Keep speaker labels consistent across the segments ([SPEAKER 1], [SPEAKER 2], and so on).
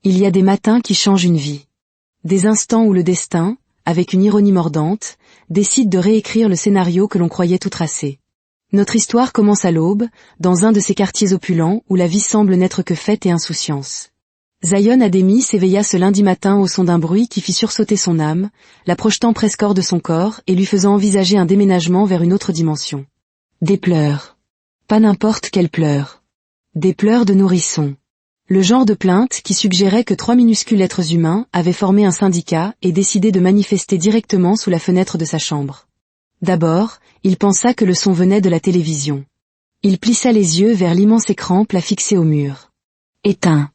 [SPEAKER 1] Il y a des matins qui changent une vie. Des instants où le destin, avec une ironie mordante, décide de réécrire le scénario que l'on croyait tout tracé. Notre histoire commence à l'aube, dans un de ces quartiers opulents où la vie semble n'être que fête et insouciance. Zion Ademi s'éveilla ce lundi matin au son d'un bruit qui fit sursauter son âme, la projetant presque hors de son corps et lui faisant envisager un déménagement vers une autre dimension. Des pleurs. Pas n'importe quels pleurs. Des pleurs de nourrissons. Le genre de plainte qui suggérait que 3 minuscules êtres humains avaient formé un syndicat et décidé de manifester directement sous la fenêtre de sa chambre. D'abord, il pensa que le son venait de la télévision. Il plissa les yeux vers l'immense écran plat fixé au mur. Éteint.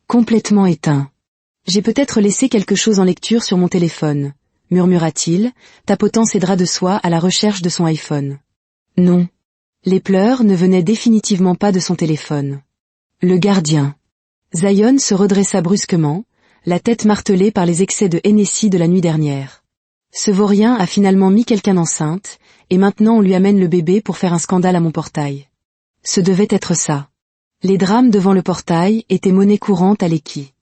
[SPEAKER 1] Complètement éteint. J'ai peut-être laissé quelque chose en lecture sur mon téléphone, murmura-t-il, tapotant ses draps de soie à la recherche de son iPhone. Non. Les pleurs ne venaient définitivement pas de son téléphone. Le gardien. Zion se redressa brusquement, la tête martelée par les excès de Hennessy de la nuit dernière. Ce vaurien a finalement mis quelqu'un enceinte, et maintenant on lui amène le bébé pour faire un scandale à mon portail. Ce devait être ça. Les drames devant le portail étaient monnaie courante à l'Équi.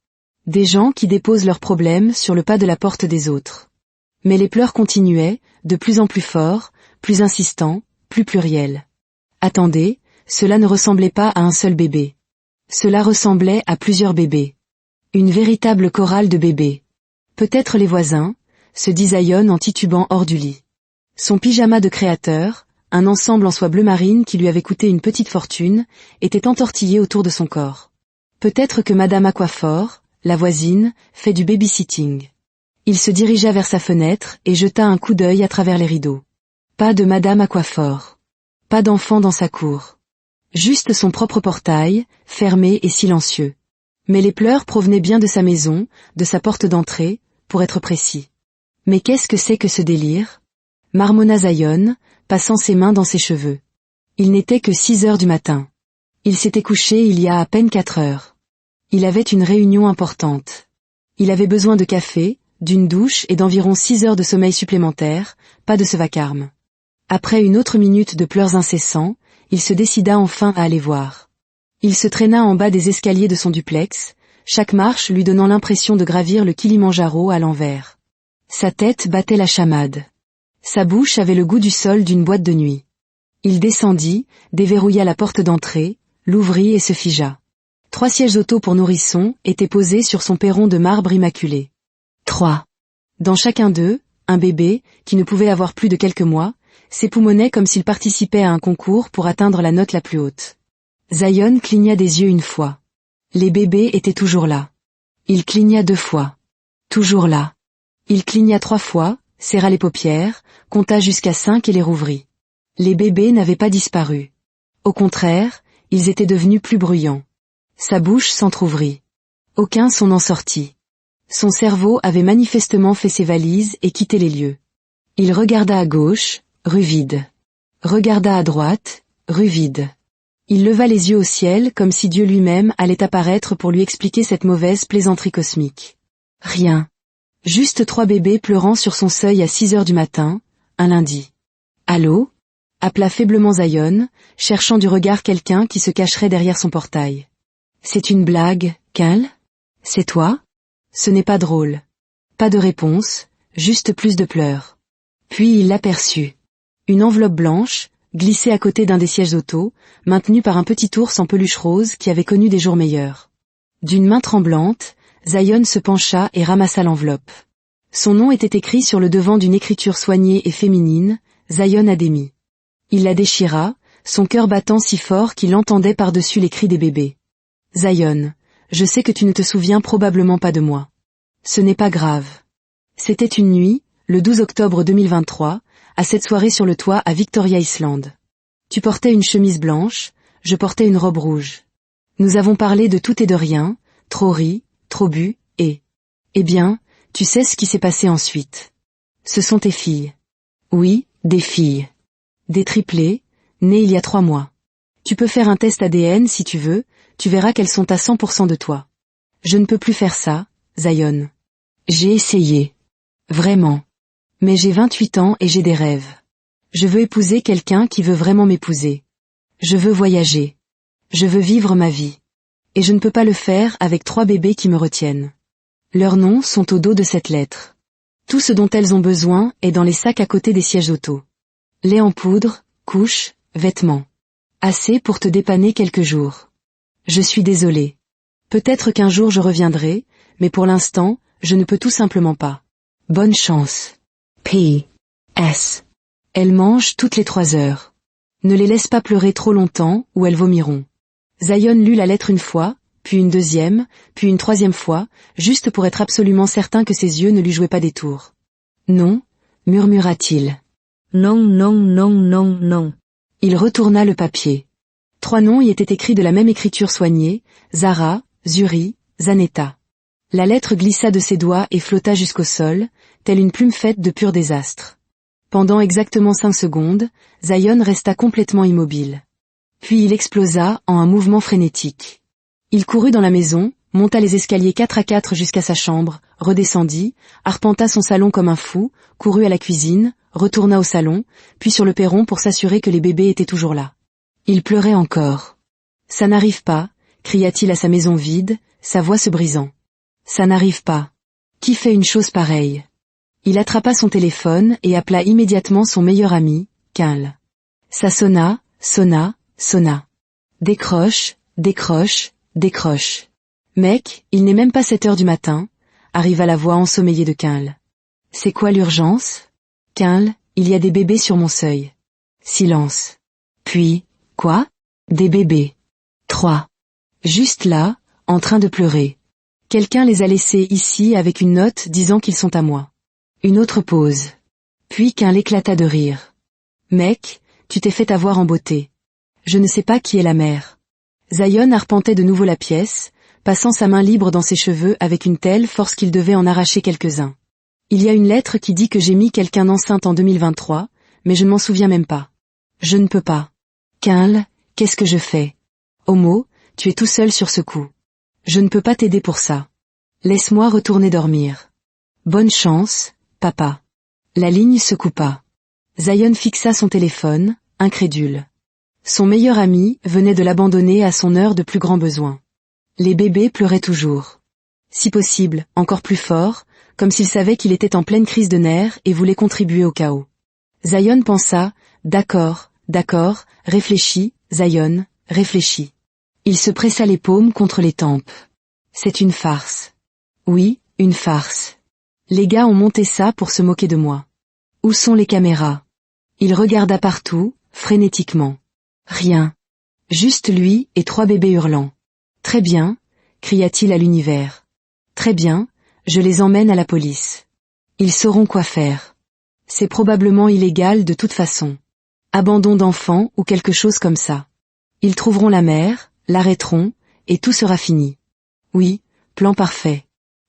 [SPEAKER 1] Des gens qui déposent leurs problèmes sur le pas de la porte des autres. Mais les pleurs continuaient, de plus en plus forts, plus insistants, plus pluriels. Attendez, cela ne ressemblait pas à un seul bébé. Cela ressemblait à plusieurs bébés. Une véritable chorale de bébés. Peut-être les voisins, se dit Zion en titubant hors du lit. Son pyjama de créateur, un ensemble en soie bleu marine qui lui avait coûté une petite fortune, était entortillé autour de son corps. Peut-être que Madame Aquaphor, la voisine, fait du babysitting. Il se dirigea vers sa fenêtre et jeta un coup d'œil à travers les rideaux. Pas de Madame Aquaphor. Pas d'enfant dans sa cour. Juste son propre portail, fermé et silencieux. Mais les pleurs provenaient bien de sa maison, de sa porte d'entrée, pour être précis. Mais qu'est-ce que c'est que ce délire ? Marmonna Zion, passant ses mains dans ses cheveux. Il n'était que 6 heures du matin. Il s'était couché il y a à peine 4 heures. Il avait une réunion importante. Il avait besoin de café, d'une douche et d'environ 6 heures de sommeil supplémentaire, pas de ce vacarme. Après une autre minute de pleurs incessants, il se décida enfin à aller voir. Il se traîna en bas des escaliers de son duplex, chaque marche lui donnant l'impression de gravir le Kilimandjaro à l'envers. Sa tête battait la chamade. Sa bouche avait le goût du sol d'une boîte de nuit. Il descendit, déverrouilla la porte d'entrée, l'ouvrit et se figea. 3 sièges auto pour nourrissons étaient posés sur son perron de marbre immaculé. 3. Dans chacun d'eux, un bébé, qui ne pouvait avoir plus de quelques mois, s'époumonnait comme s'il participait à un concours pour atteindre la note la plus haute. Zion cligna des yeux une fois. Les bébés étaient toujours là. Il cligna 2 fois. Toujours là. Il cligna 3 fois, serra les paupières, compta jusqu'à 5 et les rouvrit. Les bébés n'avaient pas disparu. Au contraire, ils étaient devenus plus bruyants. Sa bouche s'entr'ouvrit. Aucun son n'en sortit. Son cerveau avait manifestement fait ses valises et quitté les lieux. Il regarda à gauche, rue vide. Regarda à droite, rue vide. Il leva les yeux au ciel comme si Dieu lui-même allait apparaître pour lui expliquer cette mauvaise plaisanterie cosmique. Rien. Juste 3 bébés pleurant sur son seuil à 6 heures du matin, un lundi. Allô ? Appela faiblement Zion, cherchant du regard quelqu'un qui se cacherait derrière son portail. C'est une blague, Cal ? C'est toi ? Ce n'est pas drôle. Pas de réponse, juste plus de pleurs. Puis il l'aperçut. Une enveloppe blanche, glissée à côté d'un des sièges auto, maintenue par un petit ours en peluche rose qui avait connu des jours meilleurs. D'une main tremblante, Zion se pencha et ramassa l'enveloppe. Son nom était écrit sur le devant d'une écriture soignée et féminine, Zion Ademi. Il la déchira, son cœur battant si fort qu'il entendait par-dessus les cris des bébés. Zion, je sais que tu ne te souviens probablement pas de moi. Ce n'est pas grave. C'était une nuit, le 12 octobre 2023, à cette soirée sur le toit à Victoria Island. Tu portais une chemise blanche, je portais une robe rouge. Nous avons parlé de tout et de rien, trop ri, trop bu, et... Eh bien, tu sais ce qui s'est passé ensuite. Ce sont tes filles. Oui, des filles. Des triplés, nées il y a 3 mois. Tu peux faire un test ADN si tu veux, tu verras qu'elles sont à 100% de toi. Je ne peux plus faire ça, Zion. J'ai essayé. Vraiment. Mais j'ai 28 ans et j'ai des rêves. Je veux épouser quelqu'un qui veut vraiment m'épouser. Je veux voyager. Je veux vivre ma vie. Et je ne peux pas le faire avec 3 bébés qui me retiennent. Leurs noms sont au dos de cette lettre. Tout ce dont elles ont besoin est dans les sacs à côté des sièges auto. Lait en poudre, couches, vêtements. Assez pour te dépanner quelques jours. Je suis désolée. Peut-être qu'un jour je reviendrai, mais pour l'instant, je ne peux tout simplement pas. Bonne chance. P.S. Elles mangent toutes les 3 heures. Ne les laisse pas pleurer trop longtemps ou elles vomiront. Zion lut la lettre une fois, puis une deuxième, puis une troisième fois, juste pour être absolument certain que ses yeux ne lui jouaient pas des tours. Non, murmura-t-il. Non, non, non, non, non. Il retourna le papier. 3 noms y étaient écrits de la même écriture soignée, Zara, Zuri, Zanetta. La lettre glissa de ses doigts et flotta jusqu'au sol, telle une plume faite de pur désastre. Pendant exactement 5 secondes, Zion resta complètement immobile. Puis il explosa en un mouvement frénétique. Il courut dans la maison, monta les escaliers 4 à 4 jusqu'à sa chambre, redescendit, arpenta son salon comme un fou, courut à la cuisine, retourna au salon, puis sur le perron pour s'assurer que les bébés étaient toujours là. Il pleurait encore. « Ça n'arrive pas », cria-t-il à sa maison vide, sa voix se brisant. « Ça n'arrive pas. Qui fait une chose pareille ?» Il attrapa son téléphone et appela immédiatement son meilleur ami, Kyle. Ça sonna, sonna. Décroche, décroche, décroche. Mec, il n'est même pas 7 heures du matin, arriva la voix ensommeillée de Kyle. C'est quoi l'urgence? Kyle, il y a des bébés sur mon seuil. Silence. Puis, quoi? Des bébés. 3. Juste là, en train de pleurer. Quelqu'un les a laissés ici avec une note disant qu'ils sont à moi. Une autre pause. Puis Kyle éclata de rire. Mec, tu t'es fait avoir en beauté. Je ne sais pas qui est la mère. Zion arpentait de nouveau la pièce, passant sa main libre dans ses cheveux avec une telle force qu'il devait en arracher quelques-uns. Il y a une lettre qui dit que j'ai mis quelqu'un enceinte en 2023, mais je ne m'en souviens même pas. Je ne peux pas. Kyle, qu'est-ce que je fais? Homo, tu es tout seul sur ce coup. Je ne peux pas t'aider pour ça. Laisse-moi retourner dormir. Bonne chance, papa. La ligne se coupa. Zion fixa son téléphone, incrédule. Son meilleur ami venait de l'abandonner à son heure de plus grand besoin. Les bébés pleuraient toujours. Si possible, encore plus fort, comme s'il savait qu'il était en pleine crise de nerfs et voulait contribuer au chaos. Zion pensa, d'accord, réfléchis, Zion, réfléchis. Il se pressa les paumes contre les tempes. C'est une farce. Oui, une farce. Les gars ont monté ça pour se moquer de moi. Où sont les caméras? Il regarda partout, frénétiquement. Rien. Juste lui et 3 bébés hurlants. Très bien, cria-t-il à l'univers. Très bien, je les emmène à la police. Ils sauront quoi faire. C'est probablement illégal de toute façon. Abandon d'enfants ou quelque chose comme ça. Ils trouveront la mère, l'arrêteront, et tout sera fini. Oui, plan parfait.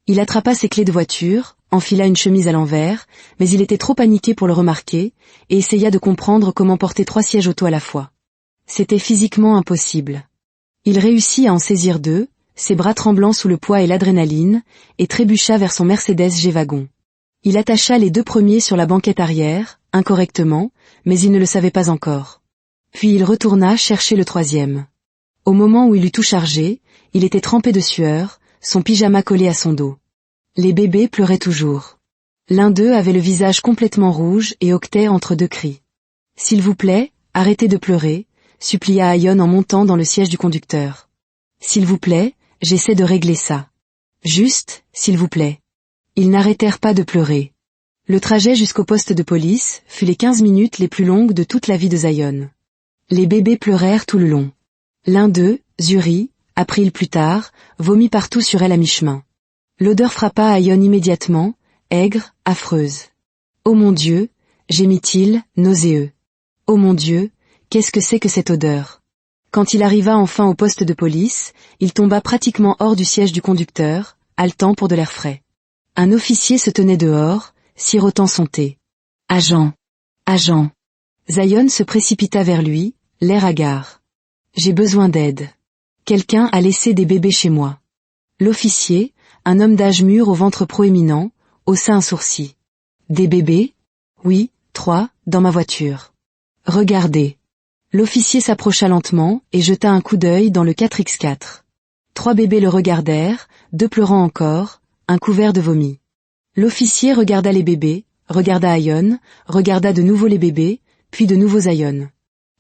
[SPEAKER 1] Il attrapa ses clés de voiture, enfila une chemise à l'envers, mais il était trop paniqué pour le remarquer, et essaya de comprendre comment porter 3 sièges auto à la fois. C'était physiquement impossible. Il réussit à en saisir 2, ses bras tremblants sous le poids et l'adrénaline, et trébucha vers son Mercedes G-Wagon. Il attacha les 2 premiers sur la banquette arrière, incorrectement, mais il ne le savait pas encore. Puis il retourna chercher le 3e. Au moment où il eut tout chargé, il était trempé de sueur, son pyjama collé à son dos. Les bébés pleuraient toujours. L'un d'eux avait le visage complètement rouge et octait entre 2 cris. « S'il vous plaît, arrêtez de pleurer », supplia Zion en montant dans le siège du conducteur. « S'il vous plaît, j'essaie de régler ça. Juste, s'il vous plaît. » Ils n'arrêtèrent pas de pleurer. Le trajet jusqu'au poste de police fut les 15 minutes les plus longues de toute la vie de Zion. Les bébés pleurèrent tout le long. L'un d'eux, Zuri, apprit plus tard, vomit partout sur elle à mi-chemin. L'odeur frappa Zion immédiatement, aigre, affreuse. « Oh mon Dieu !» gémit-il, nauséeux. « Oh mon Dieu, qu'est-ce que c'est que cette odeur ?» Quand il arriva enfin au poste de police, il tomba pratiquement hors du siège du conducteur, haletant pour de l'air frais. Un officier se tenait dehors, sirotant son thé. « Agent ! Agent !» Zion se précipita vers lui, l'air hagard. « J'ai besoin d'aide. Quelqu'un a laissé des bébés chez moi. » L'officier, un homme d'âge mûr au ventre proéminent, haussa un sourcil. « Des bébés ? Oui, 3, dans ma voiture. » « Regardez. » L'officier s'approcha lentement et jeta un coup d'œil dans le 4x4. « 3 bébés le regardèrent, 2 pleurant encore, un couvert de vomi. L'officier regarda les bébés, regarda Ayon, regarda de nouveau les bébés, puis de nouveau Ayon.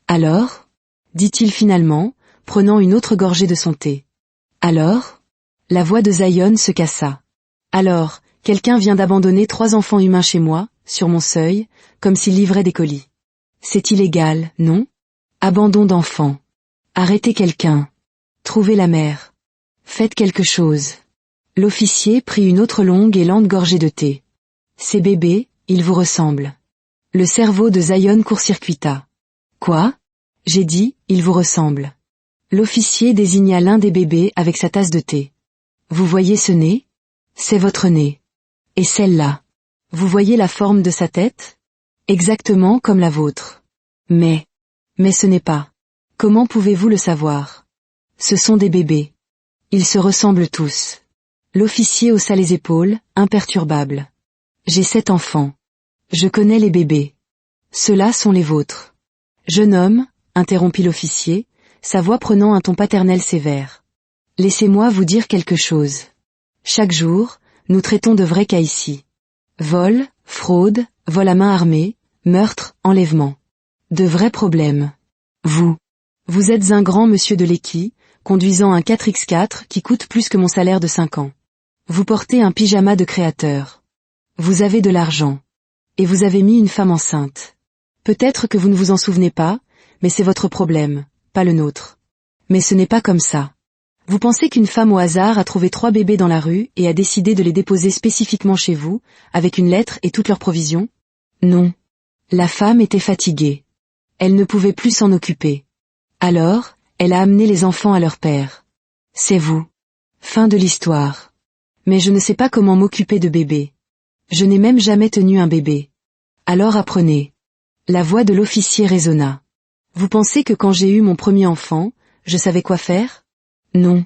[SPEAKER 1] Alors, dit-il finalement, prenant une autre gorgée de son thé. Alors, la voix de Ayon se cassa. Alors, quelqu'un vient d'abandonner 3 enfants humains chez moi, sur mon seuil, comme s'il livrait des colis. C'est illégal, non? Abandon d'enfants. Arrêtez quelqu'un. Trouvez la mère. Faites quelque chose. L'officier prit une autre longue et lente gorgée de thé. Ces bébés, ils vous ressemblent. Le cerveau de Ayon court-circuita. Quoi? J'ai dit, ils vous ressemblent. L'officier désigna l'un des bébés avec sa tasse de thé. Vous voyez ce nez? C'est votre nez. Et celle-là. Vous voyez la forme de sa tête? Exactement comme la vôtre. Mais ce n'est pas. Comment pouvez-vous le savoir? Ce sont des bébés. Ils se ressemblent tous. L'officier haussa les épaules, imperturbable. J'ai 7 enfants. Je connais les bébés. Ceux-là sont les vôtres. Jeune homme, interrompit l'officier, sa voix prenant un ton paternel sévère. Laissez-moi vous dire quelque chose. Chaque jour, nous traitons de vrais cas ici. Vol, fraude, vol à main armée, meurtre, enlèvement. De vrais problèmes. Vous êtes un grand monsieur de l'équi, conduisant un 4x4 qui coûte plus que mon salaire de 5 ans. Vous portez un pyjama de créateur. Vous avez de l'argent. Et vous avez mis une femme enceinte. Peut-être que vous ne vous en souvenez pas, mais c'est votre problème, pas le nôtre. Mais ce n'est pas comme ça. Vous pensez qu'une femme au hasard a trouvé 3 bébés dans la rue et a décidé de les déposer spécifiquement chez vous, avec une lettre et toutes leurs provisions? Non. La femme était fatiguée. Elle ne pouvait plus s'en occuper. Alors, elle a amené les enfants à leur père. C'est vous. Fin de l'histoire. Mais je ne sais pas comment m'occuper de bébés. Je n'ai même jamais tenu un bébé. Alors apprenez. La voix de l'officier résonna. Vous pensez que quand j'ai eu mon premier enfant, je savais quoi faire? Non.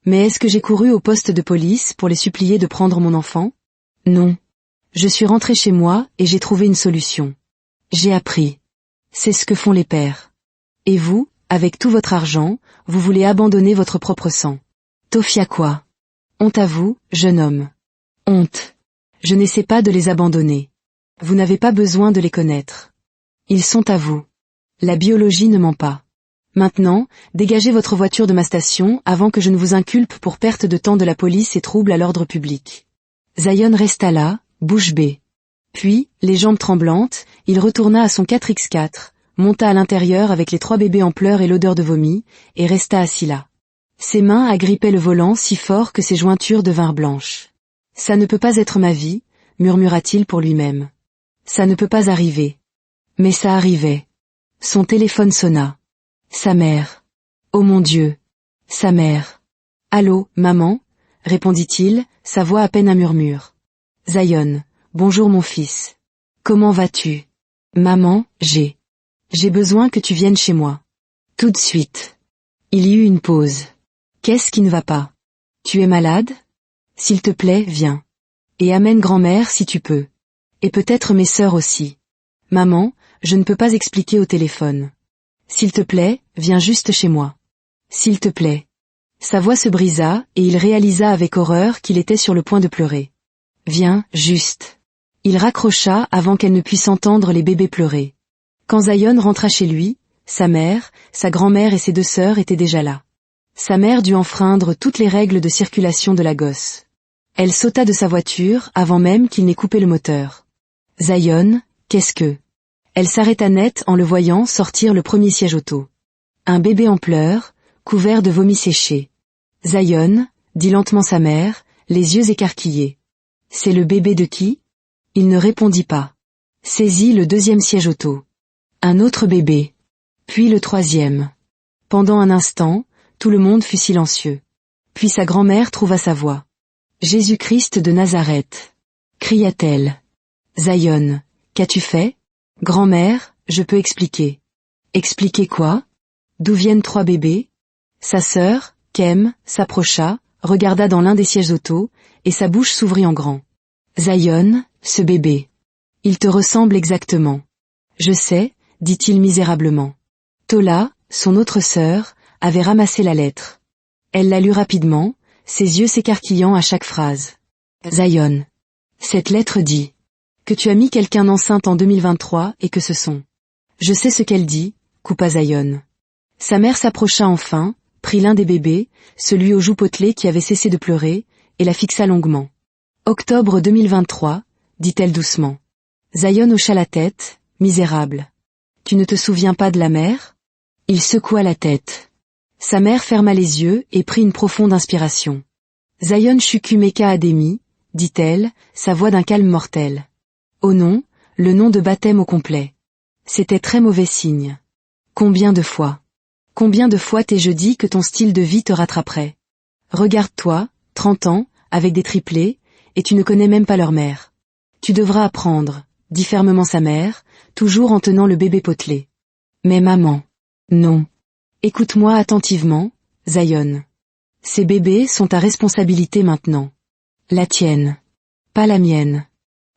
[SPEAKER 1] Mais est-ce que j'ai couru au poste de police pour les supplier de prendre mon enfant? Non. Je suis rentré chez moi et j'ai trouvé une solution. J'ai appris. C'est ce que font les pères. Et vous, avec tout votre argent, vous voulez abandonner votre propre sang. Tofia quoi? Honte à vous, jeune homme. Honte. Je n'essaie pas de les abandonner. Vous n'avez pas besoin de les connaître. Ils sont à vous. La biologie ne ment pas. Maintenant, dégagez votre voiture de ma station avant que je ne vous inculpe pour perte de temps de la police et trouble à l'ordre public. Ayon resta là, bouche bée. Puis, les jambes tremblantes, il retourna à son 4x4, monta à l'intérieur avec les 3 bébés en pleurs et l'odeur de vomi, et resta assis là. Ses mains agrippaient le volant si fort que ses jointures devinrent blanches. Ça ne peut pas être ma vie, murmura-t-il pour lui-même. Ça ne peut pas arriver. Mais ça arrivait. Son téléphone sonna. Sa mère. Oh mon Dieu. Sa mère. Allô, maman, répondit-il, sa voix à peine un murmure. Ayon, bonjour mon fils. Comment vas-tu? Maman, j'ai besoin que tu viennes chez moi. Tout de suite. Il y eut une pause. Qu'est-ce qui ne va pas? Tu es malade? S'il te plaît, viens. Et amène grand-mère si tu peux. Et peut-être mes sœurs aussi. Maman, je ne peux pas expliquer au téléphone. S'il te plaît, viens juste chez moi. S'il te plaît. Sa voix se brisa, et il réalisa avec horreur qu'il était sur le point de pleurer. Viens, juste. Il raccrocha avant qu'elle ne puisse entendre les bébés pleurer. Quand Ayon rentra chez lui, sa mère, sa grand-mère et ses 2 sœurs étaient déjà là. Sa mère dut enfreindre toutes les règles de circulation de la gosse. Elle sauta de sa voiture avant même qu'il n'ait coupé le moteur. Ayon, qu'est-ce que... Elle s'arrêta net en le voyant sortir le premier siège auto. Un bébé en pleurs, couvert de vomi séché. Ayon, dit lentement sa mère, les yeux écarquillés. C'est le bébé de qui? Il ne répondit pas. Saisit le 2e siège auto. Un autre bébé. Puis le 3e. Pendant un instant, tout le monde fut silencieux. Puis sa grand-mère trouva sa voix. Jésus-Christ de Nazareth. Cria-t-elle. Ayon, qu'as-tu fait? Grand-mère, je peux expliquer. Expliquer quoi? D'où viennent 3 bébés? Sa sœur, Kem, s'approcha, regarda dans l'un des sièges auto, et sa bouche s'ouvrit en grand. Ayon, ce bébé. Il te ressemble exactement. Je sais, dit-il misérablement. Tola, son autre sœur, avait ramassé la lettre. Elle la lut rapidement, ses yeux s'écarquillant à chaque phrase. Zion. Cette lettre dit que tu as mis quelqu'un enceinte en 2023 et que ce sont. Je sais ce qu'elle dit, coupa Zion. Sa mère s'approcha enfin, prit l'un des bébés, celui aux joues potelées qui avait cessé de pleurer, et la fixa longuement. Octobre 2023, dit-elle doucement. Zion hocha la tête, misérable. Tu ne te souviens pas de la mère? Il secoua la tête. Sa mère ferma les yeux et prit une profonde inspiration. Zion Chukwumeka Ademi, dit-elle, sa voix d'un calme mortel. Oh non, le nom de baptême au complet. C'était très mauvais signe. Combien de fois t'ai-je dit que ton style de vie te rattraperait? Regarde-toi, 30 ans, avec des triplés, et tu ne connais même pas leur mère. Tu devras apprendre, dit fermement sa mère, toujours en tenant le bébé potelé. Mais maman. Non. Écoute-moi attentivement, Zion. Ces bébés sont ta responsabilité maintenant. La tienne. Pas la mienne.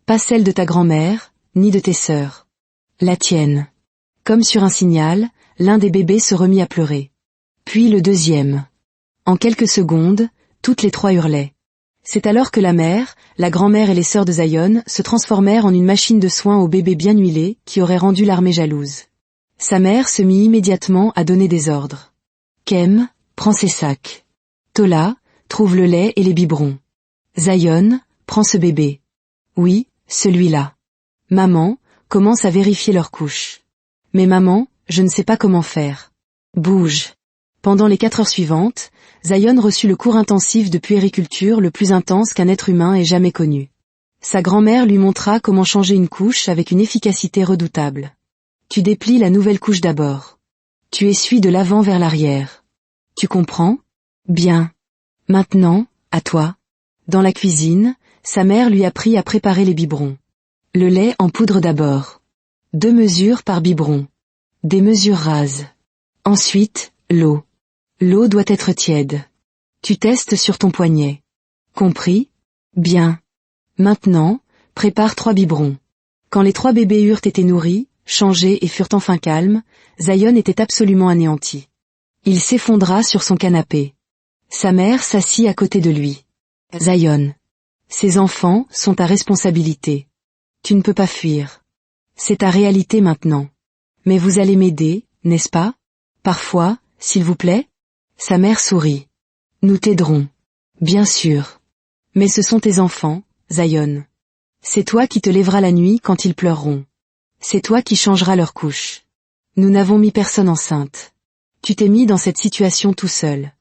[SPEAKER 1] Pas celle de ta grand-mère, ni de tes sœurs. La tienne. Comme sur un signal, l'un des bébés se remit à pleurer. Puis le deuxième. En quelques secondes, toutes les trois hurlaient. C'est alors que la mère, la grand-mère et les sœurs de Zion se transformèrent en une machine de soins au bébé bien huilé qui aurait rendu l'armée jalouse. Sa mère se mit immédiatement à donner des ordres. Kem, prends ses sacs. Tola, trouve le lait et les biberons. Zion, prends ce bébé. Oui, celui-là. Maman, commence à vérifier leurs couches. Mais maman, je ne sais pas comment faire. Bouge. Pendant les 4 heures suivantes, Zion reçut le cours intensif de puériculture le plus intense qu'un être humain ait jamais connu. Sa grand-mère lui montra comment changer une couche avec une efficacité redoutable. Tu déplies la nouvelle couche d'abord. Tu essuies de l'avant vers l'arrière. Tu comprends? Bien. Maintenant, à toi. Dans la cuisine, sa mère lui apprit à préparer les biberons. Le lait en poudre d'abord. 2 mesures par biberon. Des mesures rases. Ensuite, l'eau. L'eau doit être tiède. Tu testes sur ton poignet. Compris? Bien. Maintenant, prépare 3 biberons. Quand les 3 bébés eurent été nourris, changés et furent enfin calmes, Zion était absolument anéanti. Il s'effondra sur son canapé. Sa mère s'assit à côté de lui. Zion. Ces enfants sont ta responsabilité. Tu ne peux pas fuir. C'est ta réalité maintenant. Mais vous allez m'aider, n'est-ce pas? Parfois, s'il vous plaît? Sa mère sourit. Nous t'aiderons. Bien sûr. Mais ce sont tes enfants, Zion. C'est toi qui te lèveras la nuit quand ils pleureront. C'est toi qui changeras leur couche. Nous n'avons mis personne enceinte. Tu t'es mis dans cette situation tout seul.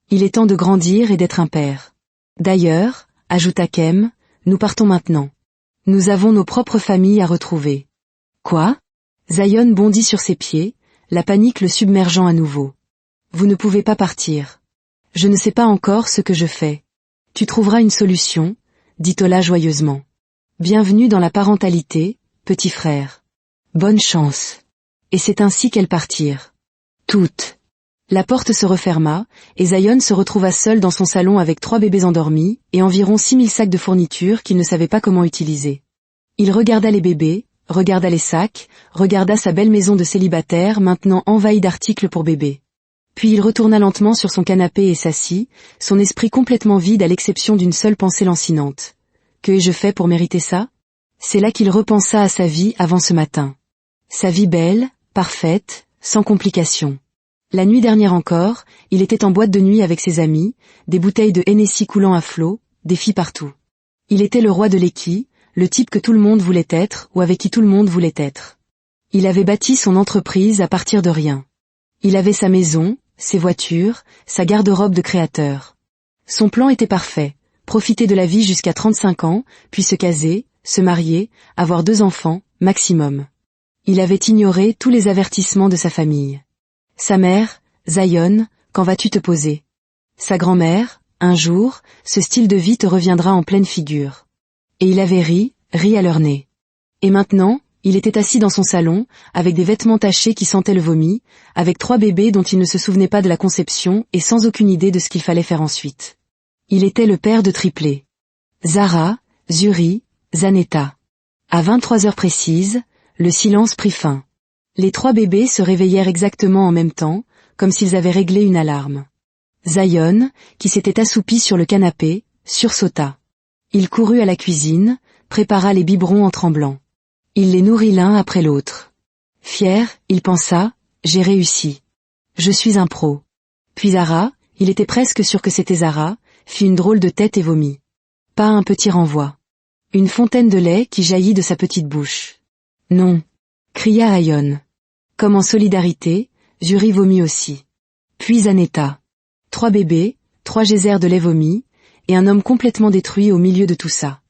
[SPEAKER 1] Il est temps de grandir et d'être un père. D'ailleurs, ajouta Kem, nous partons maintenant. Nous avons nos propres familles à retrouver. Quoi? Zion bondit sur ses pieds, la panique le submergeant à nouveau. Vous ne pouvez pas partir. Je ne sais pas encore ce que je fais. Tu trouveras une solution, dit Tola joyeusement. Bienvenue dans la parentalité, petit frère. Bonne chance. Et c'est ainsi qu'elles partirent. Toutes. La porte se referma, et Zion se retrouva seul dans son salon avec 3 bébés endormis, et environ 6000 sacs de fournitures qu'il ne savait pas comment utiliser. Il regarda les bébés, regarda les sacs, regarda sa belle maison de célibataire maintenant envahie d'articles pour bébés. Puis il retourna lentement sur son canapé et s'assit, son esprit complètement vide à l'exception d'une seule pensée lancinante. Que ai-je fait pour mériter ça? C'est là qu'il repensa à sa vie avant ce matin. Sa vie belle, parfaite, sans complications. La nuit dernière encore, il était en boîte de nuit avec ses amis, des bouteilles de Hennessy coulant à flot, des filles partout. Il était le roi de l'équi, le type que tout le monde voulait être ou avec qui tout le monde voulait être. Il avait bâti son entreprise à partir de rien. Il avait sa maison, ses voitures, sa garde-robe de créateur. Son plan était parfait, profiter de la vie jusqu'à 35 ans, puis se caser, se marier, avoir 2 enfants, maximum. Il avait ignoré tous les avertissements de sa famille. Sa mère, Zion, quand vas-tu te poser? Sa grand-mère, un jour, ce style de vie te reviendra en pleine figure. Et il avait ri à leur nez. Et maintenant, il était assis dans son salon, avec des vêtements tachés qui sentaient le vomi, avec 3 bébés dont il ne se souvenait pas de la conception et sans aucune idée de ce qu'il fallait faire ensuite. Il était le père de triplés. Zara, Zuri, Zanetta. À 23 heures précises, le silence prit fin. Les 3 bébés se réveillèrent exactement en même temps, comme s'ils avaient réglé une alarme. Zion, qui s'était assoupi sur le canapé, sursauta. Il courut à la cuisine, prépara les biberons en tremblant. Il les nourrit l'un après l'autre. Fier, il pensa, j'ai réussi. Je suis un pro. Puis Zara, il était presque sûr que c'était Zara, fit une drôle de tête et vomit. Pas un petit renvoi. Une fontaine de lait qui jaillit de sa petite bouche. Non, cria Zion. Comme en solidarité, Zuri vomit aussi. Puis Aneta. 3 bébés, 3 geysers de lait vomi, et un homme complètement détruit au milieu de tout ça.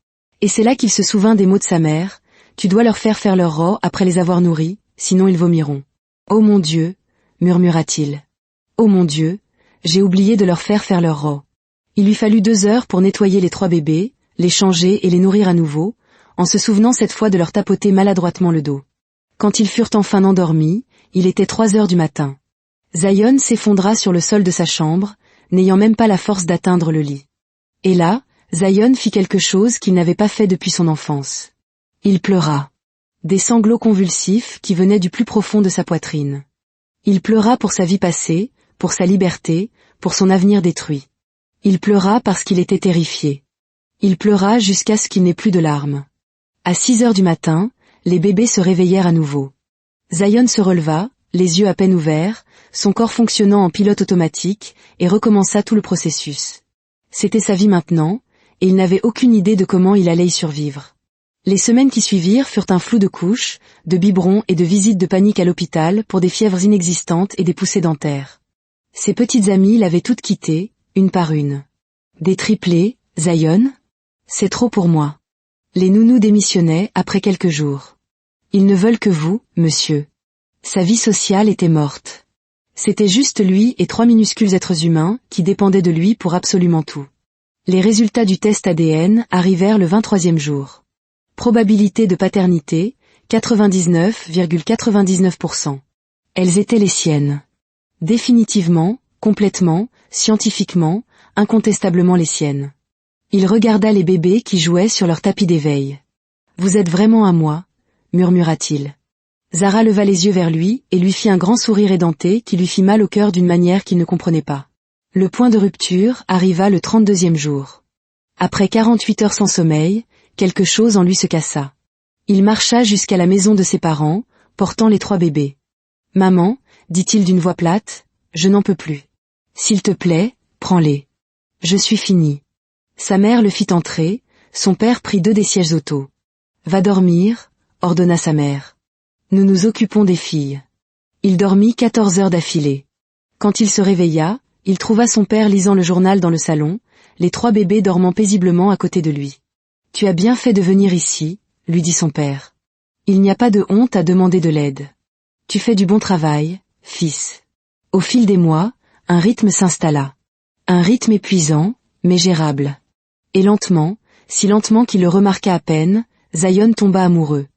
[SPEAKER 1] Et c'est là qu'il se souvint des mots de sa mère, tu dois leur faire leur ro après les avoir nourris, sinon ils vomiront. Oh mon Dieu, murmura-t-il. Oh mon Dieu, j'ai oublié de leur faire leur ro. Il lui fallut 2 heures pour nettoyer les 3 bébés, les changer et les nourrir à nouveau, en se souvenant cette fois de leur tapoter maladroitement le dos. Quand ils furent enfin endormis, il était 3 heures du matin. Zion s'effondra sur le sol de sa chambre, n'ayant même pas la force d'atteindre le lit. Et là, Zion fit quelque chose qu'il n'avait pas fait depuis son enfance. Il pleura. Des sanglots convulsifs qui venaient du plus profond de sa poitrine. Il pleura pour sa vie passée, pour sa liberté, pour son avenir détruit. Il pleura parce qu'il était terrifié. Il pleura jusqu'à ce qu'il n'ait plus de larmes. À 6 heures du matin, les bébés se réveillèrent à nouveau. Zion se releva, les yeux à peine ouverts, son corps fonctionnant en pilote automatique, et recommença tout le processus. C'était sa vie maintenant, et il n'avait aucune idée de comment il allait y survivre. Les semaines qui suivirent furent un flou de couches, de biberons et de visites de panique à l'hôpital pour des fièvres inexistantes et des poussées dentaires. Ses petites amies l'avaient toutes quitté, une par une. Des triplés, Zion? C'est trop pour moi. Les nounous démissionnaient après quelques jours. Ils ne veulent que vous, monsieur. Sa vie sociale était morte. C'était juste lui et 3 minuscules êtres humains qui dépendaient de lui pour absolument tout. Les résultats du test ADN arrivèrent le 23e jour. Probabilité de paternité, 99,99%. Elles étaient les siennes. Définitivement, complètement, scientifiquement, incontestablement les siennes. Il regarda les bébés qui jouaient sur leur tapis d'éveil. « Vous êtes vraiment à moi » murmura-t-il. Zara leva les yeux vers lui et lui fit un grand sourire édenté qui lui fit mal au cœur d'une manière qu'il ne comprenait pas. Le point de rupture arriva le 32e jour. Après 48 heures sans sommeil, quelque chose en lui se cassa. Il marcha jusqu'à la maison de ses parents, portant les 3 bébés. « Maman, dit-il d'une voix plate, je n'en peux plus. S'il te plaît, prends-les. Je suis fini. » Sa mère le fit entrer, son père prit 2 des sièges auto. « Va dormir, » ordonna sa mère. « Nous nous occupons des filles. » Il dormit 14 heures d'affilée. Quand il se réveilla, il trouva son père lisant le journal dans le salon, les 3 bébés dormant paisiblement à côté de lui. « Tu as bien fait de venir ici, » lui dit son père. « Il n'y a pas de honte à demander de l'aide. Tu fais du bon travail, fils. » Au fil des mois, un rythme s'installa. Un rythme épuisant, mais gérable. Et lentement, si lentement qu'il le remarqua à peine, Zion tomba amoureux.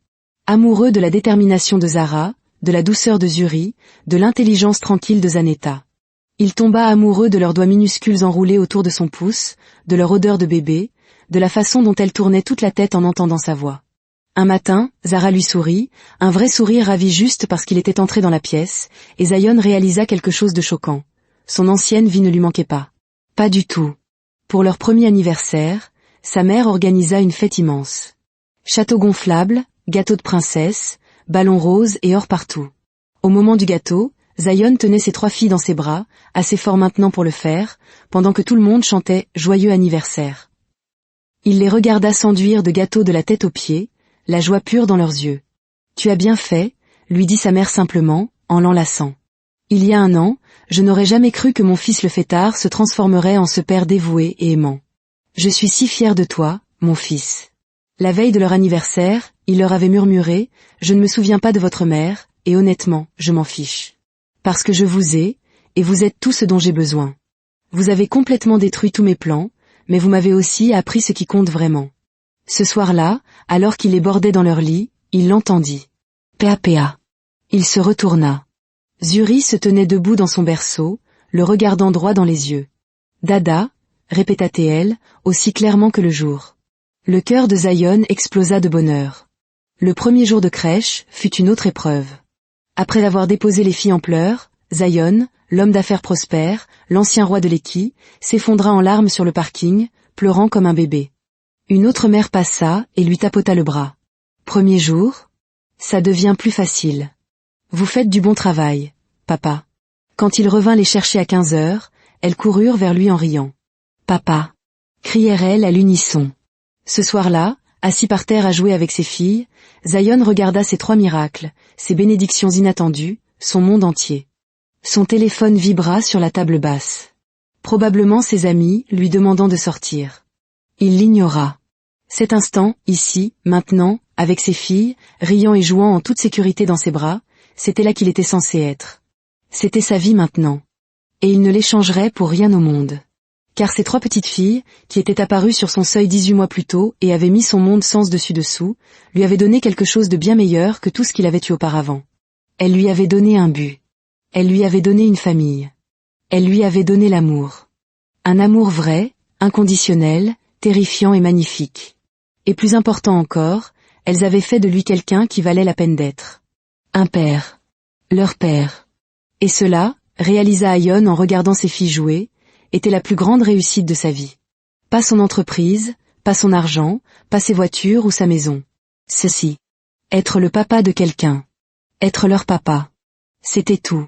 [SPEAKER 1] Amoureux de la détermination de Zara, de la douceur de Zuri, de l'intelligence tranquille de Zaneta. Il tomba amoureux de leurs doigts minuscules enroulés autour de son pouce, de leur odeur de bébé, de la façon dont elle tournait toute la tête en entendant sa voix. Un matin, Zara lui sourit, un vrai sourire ravi juste parce qu'il était entré dans la pièce, et Zion réalisa quelque chose de choquant. Son ancienne vie ne lui manquait pas. Pas du tout. Pour leur premier anniversaire, sa mère organisa une fête immense. Château gonflable, gâteau de princesse, ballons roses et or partout. Au moment du gâteau, Zion tenait ses 3 filles dans ses bras, assez fort maintenant pour le faire, pendant que tout le monde chantait « Joyeux anniversaire ». Il les regarda s'enduire de gâteaux de la tête aux pieds, la joie pure dans leurs yeux. « Tu as bien fait », lui dit sa mère simplement, en l'enlaçant. « Il y a 1 an, je n'aurais jamais cru que mon fils le fêtard se transformerait en ce père dévoué et aimant. Je suis si fière de toi, mon fils. » La veille de leur anniversaire, il leur avait murmuré « Je ne me souviens pas de votre mère, et honnêtement, je m'en fiche. Parce que je vous ai, et vous êtes tout ce dont j'ai besoin. Vous avez complètement détruit tous mes plans, mais vous m'avez aussi appris ce qui compte vraiment. » Ce soir-là, alors qu'il les bordait dans leur lit, il l'entendit. Péa. Il se retourna. Zuri se tenait debout dans son berceau, le regardant droit dans les yeux. « Dada » répéta-t-elle, aussi clairement que le jour. Le cœur de Zion explosa de bonheur. Le premier jour de crèche fut une autre épreuve. Après avoir déposé les filles en pleurs, Zion, l'homme d'affaires prospère, l'ancien roi de l'Équi, s'effondra en larmes sur le parking, pleurant comme un bébé. Une autre mère passa et lui tapota le bras. Premier jour? Ça devient plus facile. Vous faites du bon travail, papa. Quand il revint les chercher à 15 heures, elles coururent vers lui en riant. Papa! Crièrent-elles à l'unisson. Ce soir-là, assis par terre à jouer avec ses filles, Zion regarda ses 3 miracles, ses bénédictions inattendues, son monde entier. Son téléphone vibra sur la table basse. Probablement ses amis lui demandant de sortir. Il l'ignora. Cet instant, ici, maintenant, avec ses filles, riant et jouant en toute sécurité dans ses bras, c'était là qu'il était censé être. C'était sa vie maintenant. Et il ne l'échangerait pour rien au monde. Car ces 3 petites filles, qui étaient apparues sur son seuil 18 mois plus tôt et avaient mis son monde sens dessus-dessous, lui avaient donné quelque chose de bien meilleur que tout ce qu'il avait eu auparavant. Elles lui avaient donné un but. Elles lui avaient donné une famille. Elles lui avaient donné l'amour. Un amour vrai, inconditionnel, terrifiant et magnifique. Et plus important encore, elles avaient fait de lui quelqu'un qui valait la peine d'être. Un père. Leur père. Et cela, réalisa Ion en regardant ses filles jouer, était la plus grande réussite de sa vie. Pas son entreprise, pas son argent, pas ses voitures ou sa maison. Ceci. Être le papa de quelqu'un. Être leur papa. C'était tout.